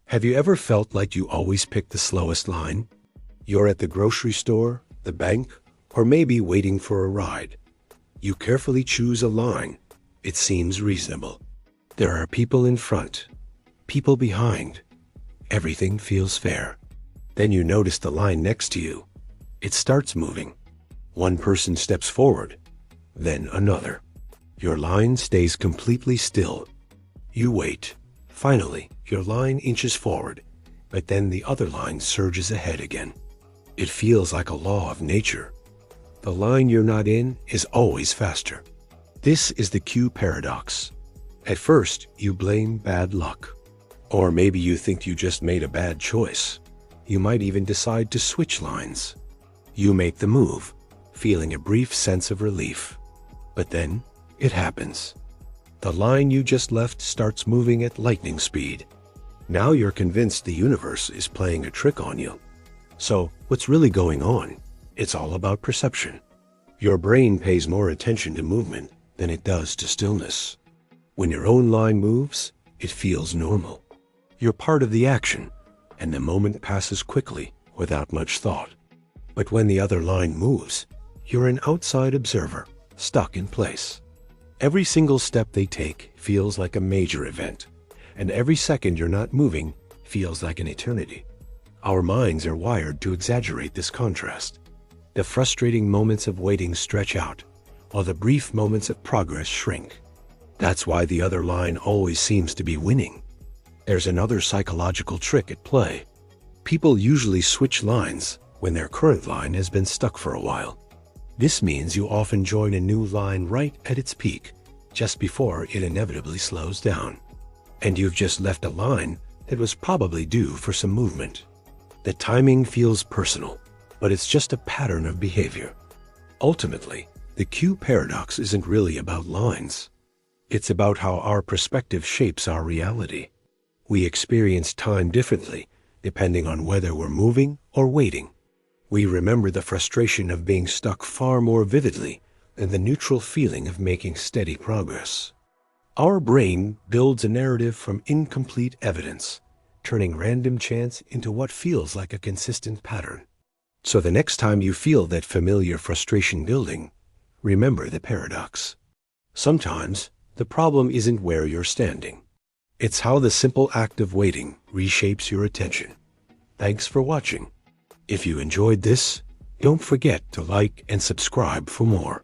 Have you ever felt like you always pick the slowest line? You're at the grocery store, the bank, or maybe waiting for a ride. You carefully choose a line. It seems reasonable. There are people in front, people behind. Everything feels fair. Then you notice the line next to you. It starts moving. One person steps forward, then another. Your line stays completely still. You wait. Finally, your line inches forward, but then the other line surges ahead again. It feels like a law of nature. The line you're not in is always faster. This is the queue paradox. At first, you blame bad luck. Or maybe you think you just made a bad choice. You might even decide to switch lines. You make the move, feeling a brief sense of relief. But then, it happens. The line you just left starts moving at lightning speed. Now you're convinced the universe is playing a trick on you. So, what's really going on? It's all about perception. Your brain pays more attention to movement than it does to stillness. When your own line moves, it feels normal. You're part of the action, and the moment passes quickly without much thought. But when the other line moves, you're an outside observer, stuck in place. Every single step they take feels like a major event, and every second you're not moving feels like an eternity. Our minds are wired to exaggerate this contrast. The frustrating moments of waiting stretch out, while the brief moments of progress shrink. That's why the other line always seems to be winning. There's another psychological trick at play. People usually switch lines when their current line has been stuck for a while. This means you often join a new line right at its peak, just before it inevitably slows down. And you've just left a line that was probably due for some movement. The timing feels personal, but it's just a pattern of behavior. Ultimately, the queue paradox isn't really about lines. It's about how our perspective shapes our reality. We experience time differently, depending on whether we're moving or waiting. We remember the frustration of being stuck far more vividly than the neutral feeling of making steady progress. Our brain builds a narrative from incomplete evidence, turning random chance into what feels like a consistent pattern. So the next time you feel that familiar frustration building, remember the paradox. Sometimes the problem isn't where you're standing. It's how the simple act of waiting reshapes your attention. Thanks for watching. If you enjoyed this, don't forget to like and subscribe for more.